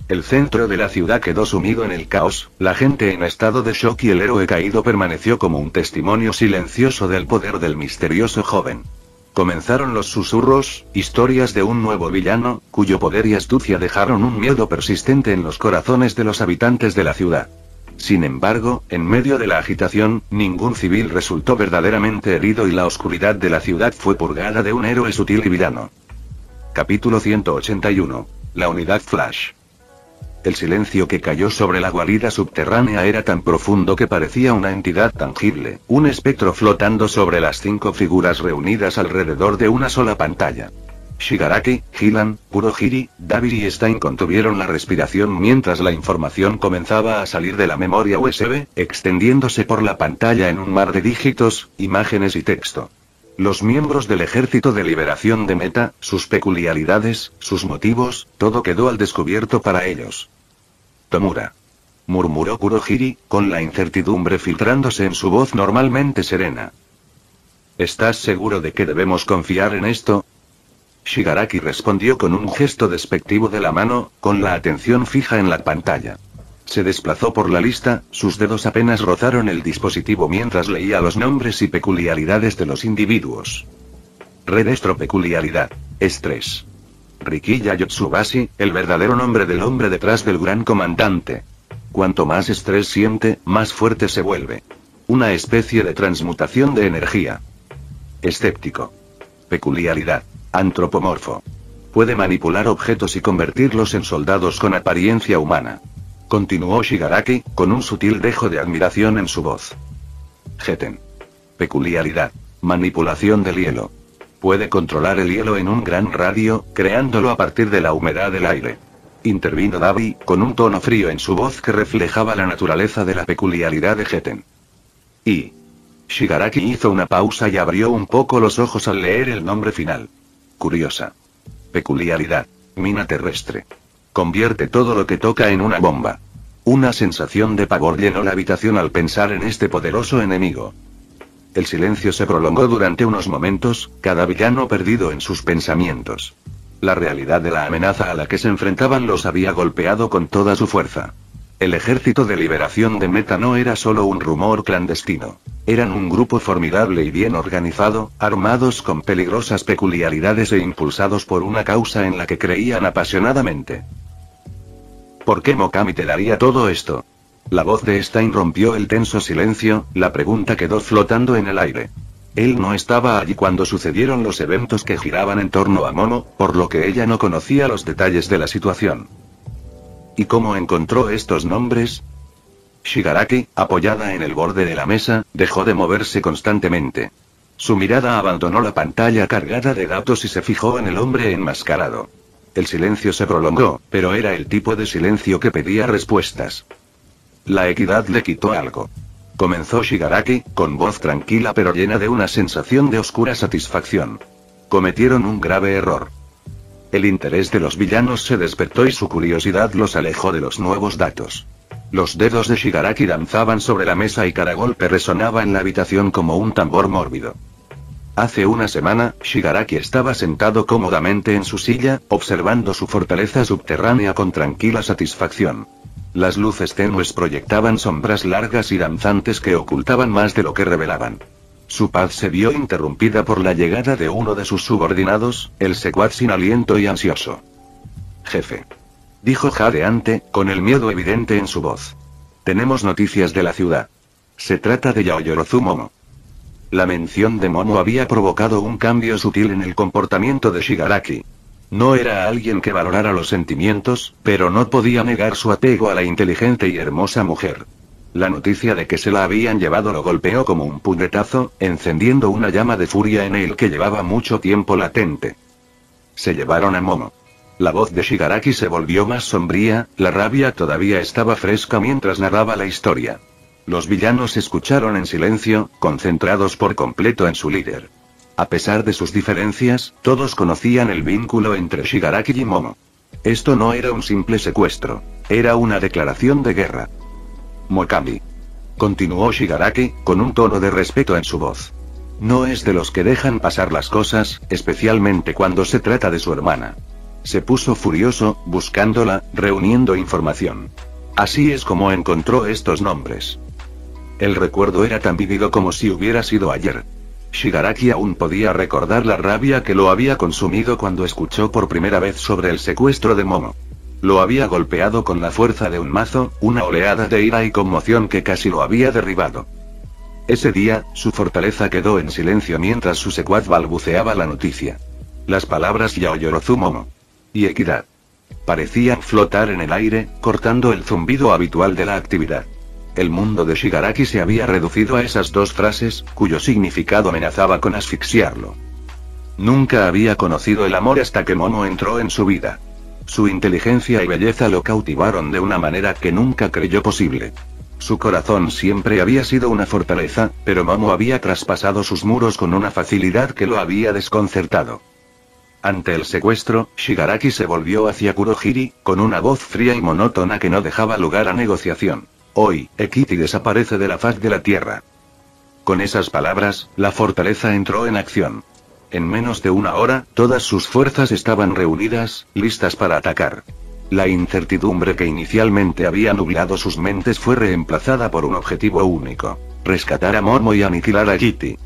El centro de la ciudad quedó sumido en el caos, la gente en estado de shock y el héroe caído permaneció como un testimonio silencioso del poder del misterioso joven. Comenzaron los susurros, historias de un nuevo villano, cuyo poder y astucia dejaron un miedo persistente en los corazones de los habitantes de la ciudad. Sin embargo, en medio de la agitación, ningún civil resultó verdaderamente herido y la oscuridad de la ciudad fue purgada de un héroe sutil y villano. Capítulo 181. La unidad Flash. El silencio que cayó sobre la guarida subterránea era tan profundo que parecía una entidad tangible, un espectro flotando sobre las 5 figuras reunidas alrededor de una sola pantalla. Shigaraki, Gilan, Kurohiri, Dabiri y Stein contuvieron la respiración mientras la información comenzaba a salir de la memoria USB, extendiéndose por la pantalla en un mar de dígitos, imágenes y texto. Los miembros del Ejército de Liberación de Meta, sus peculiaridades, sus motivos, todo quedó al descubierto para ellos. Tomura, murmuró Kurohiri, con la incertidumbre filtrándose en su voz normalmente serena. ¿Estás seguro de que debemos confiar en esto? Shigaraki respondió con un gesto despectivo de la mano, con la atención fija en la pantalla. Se desplazó por la lista, sus dedos apenas rozaron el dispositivo mientras leía los nombres y peculiaridades de los individuos. Redestro peculiaridad. Estrés. Rikiya Yotsubashi, el verdadero nombre del hombre detrás del gran comandante. Cuanto más estrés siente, más fuerte se vuelve. Una especie de transmutación de energía. Escéptico. Peculiaridad. Antropomorfo. Puede manipular objetos y convertirlos en soldados con apariencia humana. Continuó Shigaraki, con un sutil dejo de admiración en su voz. Geten. Peculiaridad. Manipulación del hielo. Puede controlar el hielo en un gran radio, creándolo a partir de la humedad del aire. Intervino Dabi, con un tono frío en su voz que reflejaba la naturaleza de la peculiaridad de Geten. Y Shigaraki hizo una pausa y abrió un poco los ojos al leer el nombre final. Curiosa. Peculiaridad. Mina terrestre. Convierte todo lo que toca en una bomba. Una sensación de pavor llenó la habitación al pensar en este poderoso enemigo. El silencio se prolongó durante unos momentos, cada villano perdido en sus pensamientos. La realidad de la amenaza a la que se enfrentaban los había golpeado con toda su fuerza. El Ejército de Liberación de Meta no era solo un rumor clandestino. Eran un grupo formidable y bien organizado, armados con peligrosas peculiaridades e impulsados por una causa en la que creían apasionadamente. ¿Por qué Mokami te daría todo esto? La voz de Stein rompió el tenso silencio, la pregunta quedó flotando en el aire. Él no estaba allí cuando sucedieron los eventos que giraban en torno a Momo, por lo que ella no conocía los detalles de la situación. ¿Y cómo encontró estos nombres? Shigaraki, apoyada en el borde de la mesa, dejó de moverse constantemente. Su mirada abandonó la pantalla cargada de datos y se fijó en el hombre enmascarado. El silencio se prolongó, pero era el tipo de silencio que pedía respuestas. La equidad le quitó algo. Comenzó Shigaraki, con voz tranquila pero llena de una sensación de oscura satisfacción. Cometieron un grave error. El interés de los villanos se despertó y su curiosidad los alejó de los nuevos datos. Los dedos de Shigaraki danzaban sobre la mesa y cada golpe resonaba en la habitación como un tambor mórbido. Hace una semana, Shigaraki estaba sentado cómodamente en su silla, observando su fortaleza subterránea con tranquila satisfacción. Las luces tenues proyectaban sombras largas y danzantes que ocultaban más de lo que revelaban. Su paz se vio interrumpida por la llegada de uno de sus subordinados, el secuaz sin aliento y ansioso. «Jefe», dijo jadeante, con el miedo evidente en su voz. «Tenemos noticias de la ciudad. Se trata de Yaoyorozu Momo». La mención de Momo había provocado un cambio sutil en el comportamiento de Shigaraki. No era alguien que valorara los sentimientos, pero no podía negar su apego a la inteligente y hermosa mujer. La noticia de que se la habían llevado lo golpeó como un puñetazo, encendiendo una llama de furia en él que llevaba mucho tiempo latente. Se llevaron a Momo. La voz de Shigaraki se volvió más sombría, la rabia todavía estaba fresca mientras narraba la historia. Los villanos escucharon en silencio, concentrados por completo en su líder. A pesar de sus diferencias, todos conocían el vínculo entre Shigaraki y Momo. Esto no era un simple secuestro, era una declaración de guerra. «Mokami», continuó Shigaraki, con un tono de respeto en su voz. «No es de los que dejan pasar las cosas, especialmente cuando se trata de su hermana». Se puso furioso, buscándola, reuniendo información. Así es como encontró estos nombres. El recuerdo era tan vívido como si hubiera sido ayer. Shigaraki aún podía recordar la rabia que lo había consumido cuando escuchó por primera vez sobre el secuestro de Momo. Lo había golpeado con la fuerza de un mazo, una oleada de ira y conmoción que casi lo había derribado. Ese día, su fortaleza quedó en silencio mientras su secuaz balbuceaba la noticia. Las palabras Yaoyorozu Momo y equidad parecían flotar en el aire, cortando el zumbido habitual de la actividad. El mundo de Shigaraki se había reducido a esas dos frases, cuyo significado amenazaba con asfixiarlo. Nunca había conocido el amor hasta que Momo entró en su vida. Su inteligencia y belleza lo cautivaron de una manera que nunca creyó posible. Su corazón siempre había sido una fortaleza, pero Momo había traspasado sus muros con una facilidad que lo había desconcertado. Ante el secuestro, Shigaraki se volvió hacia Kurohiri, con una voz fría y monótona que no dejaba lugar a negociación. «Hoy, Ekiti desaparece de la faz de la tierra». Con esas palabras, la fortaleza entró en acción. En menos de una hora, todas sus fuerzas estaban reunidas, listas para atacar. La incertidumbre que inicialmente había nublado sus mentes fue reemplazada por un objetivo único: rescatar a Momo y aniquilar a Ekiti.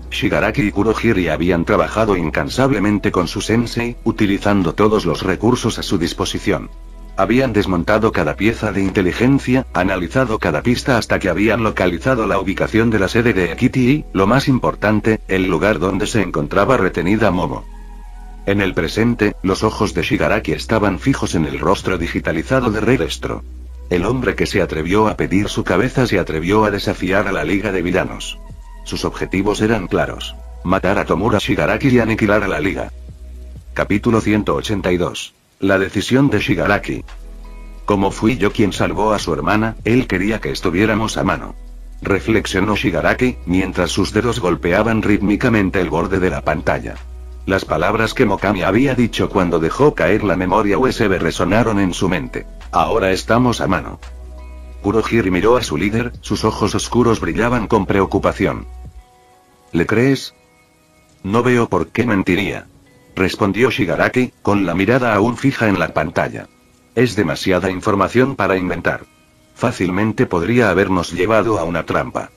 Shigaraki y Kurohiri habían trabajado incansablemente con su sensei, utilizando todos los recursos a su disposición. Habían desmontado cada pieza de inteligencia, analizado cada pista hasta que habían localizado la ubicación de la sede de Ekiti y, lo más importante, el lugar donde se encontraba retenida Momo. En el presente, los ojos de Shigaraki estaban fijos en el rostro digitalizado de Redestro. El hombre que se atrevió a pedir su cabeza se atrevió a desafiar a la Liga de Villanos. Sus objetivos eran claros: matar a Tomura Shigaraki y aniquilar a la Liga. Capítulo 182. La decisión de Shigaraki. Como fui yo quien salvó a su hermana, él quería que estuviéramos a mano. Reflexionó Shigaraki, mientras sus dedos golpeaban rítmicamente el borde de la pantalla. Las palabras que Mokami había dicho cuando dejó caer la memoria USB resonaron en su mente. Ahora estamos a mano. Kurohiri miró a su líder, sus ojos oscuros brillaban con preocupación. ¿Le crees? No veo por qué mentiría, respondió Shigaraki, con la mirada aún fija en la pantalla. Es demasiada información para inventar. Fácilmente podría habernos llevado a una trampa.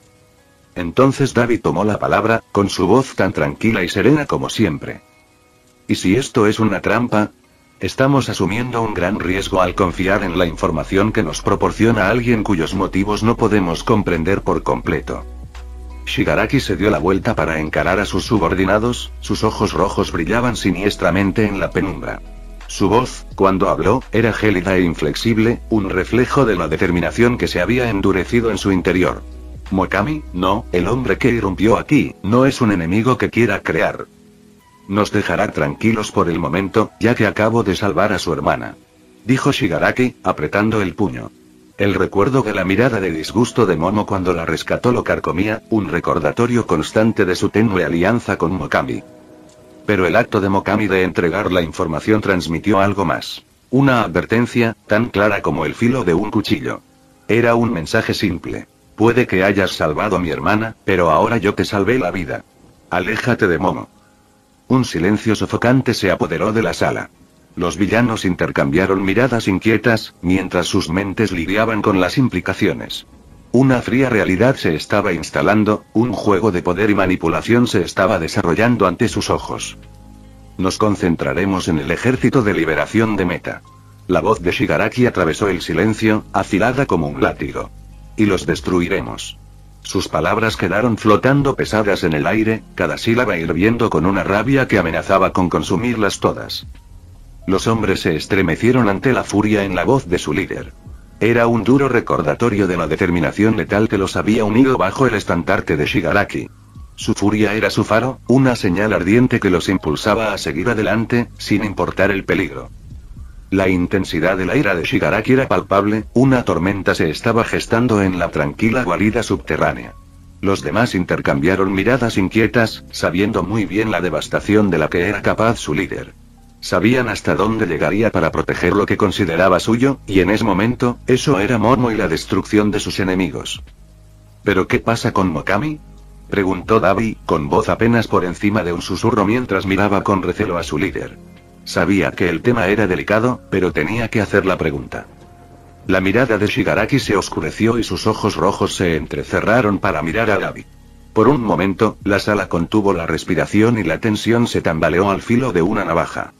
Entonces David tomó la palabra, con su voz tan tranquila y serena como siempre. ¿Y si esto es una trampa? Estamos asumiendo un gran riesgo al confiar en la información que nos proporciona alguien cuyos motivos no podemos comprender por completo. Shigaraki se dio la vuelta para encarar a sus subordinados, sus ojos rojos brillaban siniestramente en la penumbra. Su voz, cuando habló, era gélida e inflexible, un reflejo de la determinación que se había endurecido en su interior. Mokami, no, el hombre que irrumpió aquí, no es un enemigo que quiera crear. Nos dejará tranquilos por el momento, ya que acabo de salvar a su hermana. Dijo Shigaraki, apretando el puño. El recuerdo de la mirada de disgusto de Momo cuando la rescató lo carcomía, un recordatorio constante de su tenue alianza con Mokami. Pero el acto de Mokami de entregar la información transmitió algo más. Una advertencia, tan clara como el filo de un cuchillo. Era un mensaje simple. Puede que hayas salvado a mi hermana, pero ahora yo te salvé la vida. Aléjate de Momo. Un silencio sofocante se apoderó de la sala. Los villanos intercambiaron miradas inquietas, mientras sus mentes lidiaban con las implicaciones. Una fría realidad se estaba instalando, un juego de poder y manipulación se estaba desarrollando ante sus ojos. Nos concentraremos en el ejército de liberación de Meta. La voz de Shigaraki atravesó el silencio, afilada como un látigo. Y los destruiremos. Sus palabras quedaron flotando pesadas en el aire, cada sílaba hirviendo con una rabia que amenazaba con consumirlas todas. Los hombres se estremecieron ante la furia en la voz de su líder. Era un duro recordatorio de la determinación letal que los había unido bajo el estandarte de Shigaraki. Su furia era su faro, una señal ardiente que los impulsaba a seguir adelante, sin importar el peligro. La intensidad de la ira de Shigaraki era palpable, una tormenta se estaba gestando en la tranquila guarida subterránea. Los demás intercambiaron miradas inquietas, sabiendo muy bien la devastación de la que era capaz su líder. Sabían hasta dónde llegaría para proteger lo que consideraba suyo, y en ese momento, eso era Momo y la destrucción de sus enemigos. ¿Pero qué pasa con Mokami?, preguntó Dabi, con voz apenas por encima de un susurro mientras miraba con recelo a su líder. Sabía que el tema era delicado, pero tenía que hacer la pregunta. La mirada de Shigaraki se oscureció y sus ojos rojos se entrecerraron para mirar a Dabi. Por un momento, la sala contuvo la respiración y la tensión se tambaleó al filo de una navaja.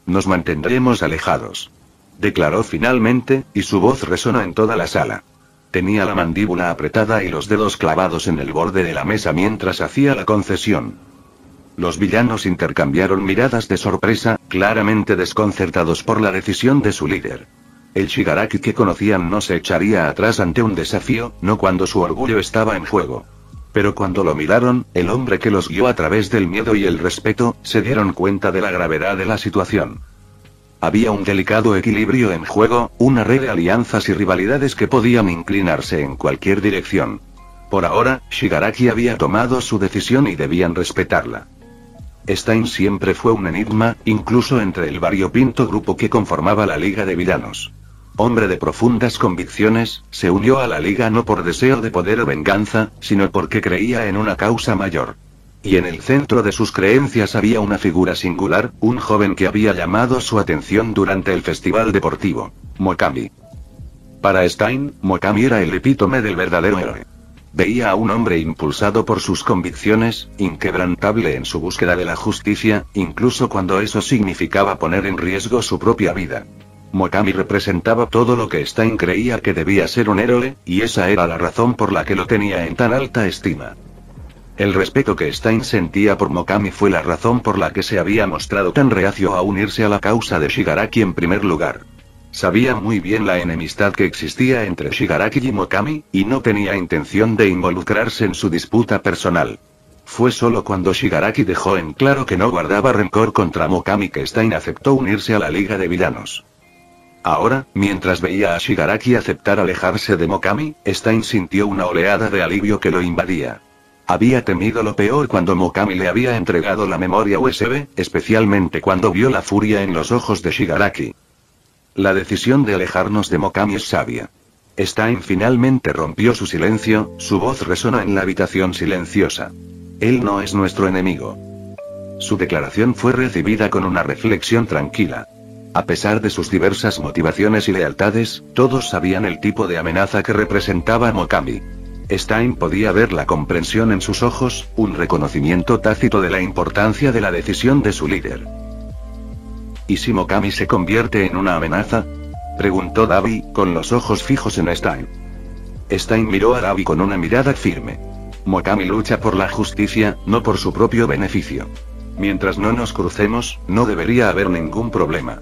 Nos mantendremos alejados, declaró finalmente, y su voz resonó en toda la sala. Tenía la mandíbula apretada y los dedos clavados en el borde de la mesa mientras hacía la concesión. Los villanos intercambiaron miradas de sorpresa, claramente desconcertados por la decisión de su líder. El Shigaraki que conocían no se echaría atrás ante un desafío, no cuando su orgullo estaba en juego. Pero cuando lo miraron, el hombre que los guió a través del miedo y el respeto, se dieron cuenta de la gravedad de la situación. Había un delicado equilibrio en juego, una red de alianzas y rivalidades que podían inclinarse en cualquier dirección. Por ahora, Shigaraki había tomado su decisión y debían respetarla. Stein siempre fue un enigma, incluso entre el variopinto grupo que conformaba la Liga de Villanos. Hombre de profundas convicciones, se unió a la Liga no por deseo de poder o venganza, sino porque creía en una causa mayor. Y en el centro de sus creencias había una figura singular, un joven que había llamado su atención durante el festival deportivo: Mokami. Para Stein, Mokami era el epítome del verdadero héroe. Veía a un hombre impulsado por sus convicciones, inquebrantable en su búsqueda de la justicia, incluso cuando eso significaba poner en riesgo su propia vida. Mokami representaba todo lo que Stein creía que debía ser un héroe, y esa era la razón por la que lo tenía en tan alta estima. El respeto que Stein sentía por Mokami fue la razón por la que se había mostrado tan reacio a unirse a la causa de Shigaraki en primer lugar. Sabía muy bien la enemistad que existía entre Shigaraki y Mokami, y no tenía intención de involucrarse en su disputa personal. Fue solo cuando Shigaraki dejó en claro que no guardaba rencor contra Mokami que Stein aceptó unirse a la Liga de Villanos. Ahora, mientras veía a Shigaraki aceptar alejarse de Mokami, Stein sintió una oleada de alivio que lo invadía. Había temido lo peor cuando Mokami le había entregado la memoria USB, especialmente cuando vio la furia en los ojos de Shigaraki. La decisión de alejarnos de Mokami es sabia. Stein finalmente rompió su silencio, su voz resonó en la habitación silenciosa. Él no es nuestro enemigo. Su declaración fue recibida con una reflexión tranquila. A pesar de sus diversas motivaciones y lealtades, todos sabían el tipo de amenaza que representaba Mokami. Stein podía ver la comprensión en sus ojos, un reconocimiento tácito de la importancia de la decisión de su líder. ¿Y si Mokami se convierte en una amenaza?, preguntó Dabi, con los ojos fijos en Stein. Stein miró a Dabi con una mirada firme. Mokami lucha por la justicia, no por su propio beneficio. Mientras no nos crucemos, no debería haber ningún problema.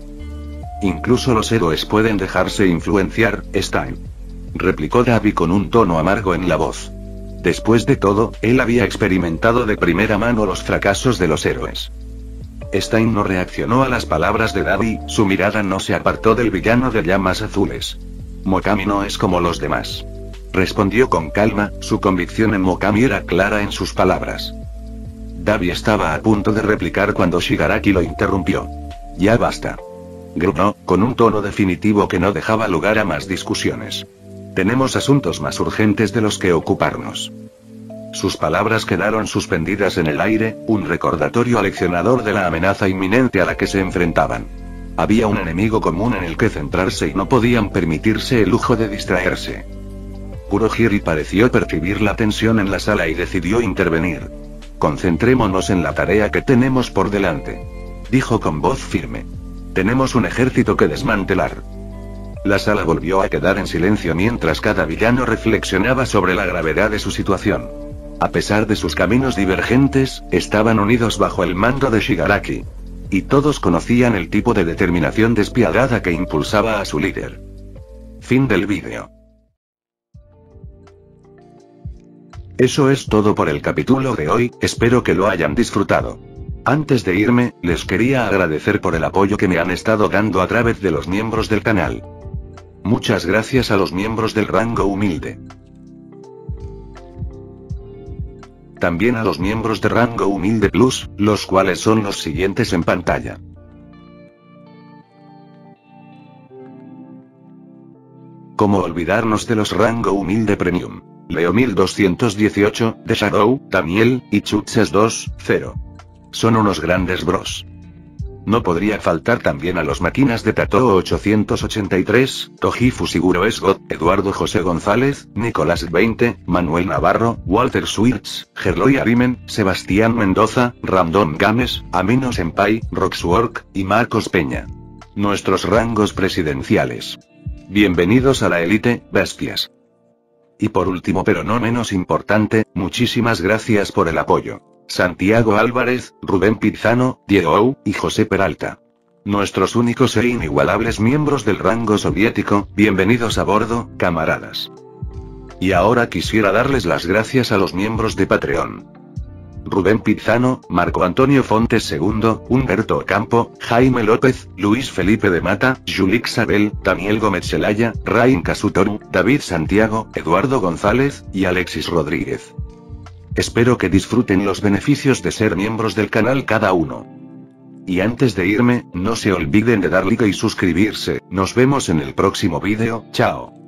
Incluso los héroes pueden dejarse influenciar, Stein, replicó Dabi con un tono amargo en la voz. Después de todo, él había experimentado de primera mano los fracasos de los héroes. Stein no reaccionó a las palabras de Dabi, su mirada no se apartó del villano de llamas azules. Mogami no es como los demás. Respondió con calma, su convicción en Mogami era clara en sus palabras. Dabi estaba a punto de replicar cuando Shigaraki lo interrumpió. Ya basta. Gruñó, con un tono definitivo que no dejaba lugar a más discusiones. Tenemos asuntos más urgentes de los que ocuparnos. Sus palabras quedaron suspendidas en el aire, un recordatorio aleccionador de la amenaza inminente a la que se enfrentaban. Había un enemigo común en el que centrarse y no podían permitirse el lujo de distraerse. Kurohiri pareció percibir la tensión en la sala y decidió intervenir. Concentrémonos en la tarea que tenemos por delante. Dijo con voz firme. Tenemos un ejército que desmantelar. La sala volvió a quedar en silencio mientras cada villano reflexionaba sobre la gravedad de su situación. A pesar de sus caminos divergentes, estaban unidos bajo el mando de Shigaraki. Y todos conocían el tipo de determinación despiadada que impulsaba a su líder. Fin del vídeo. Eso es todo por el capítulo de hoy, espero que lo hayan disfrutado. Antes de irme, les quería agradecer por el apoyo que me han estado dando a través de los miembros del canal. Muchas gracias a los miembros del rango humilde. También a los miembros de rango humilde plus, los cuales son los siguientes en pantalla. ¿Cómo olvidarnos de los rango humilde premium? Leo 1218, de Shadow, Daniel, y Chutses 2.0. Son unos grandes bros. No podría faltar también a los máquinas de Tato 883, Toji Fusiguro Esgot, Eduardo José González, Nicolás 20, Manuel Navarro, Walter Swirtz, Gerloy Arimen, Sebastián Mendoza, Random Games, Amino Senpai, Roxwork, y Marcos Peña. Nuestros rangos presidenciales. Bienvenidos a la élite, bestias. Y por último pero no menos importante, muchísimas gracias por el apoyo. Santiago Álvarez, Rubén Pizano, Diego Ou, y José Peralta. Nuestros únicos e inigualables miembros del rango soviético, bienvenidos a bordo, camaradas. Y ahora quisiera darles las gracias a los miembros de Patreon. Rubén Pizano, Marco Antonio Fontes II, Humberto Ocampo, Jaime López, Luis Felipe de Mata, Julik Sabel, Daniel Gómez Celaya, Rain Casutoru, David Santiago, Eduardo González, y Alexis Rodríguez. Espero que disfruten los beneficios de ser miembros del canal cada uno. Y antes de irme, no se olviden de dar like y suscribirse, nos vemos en el próximo vídeo, chao.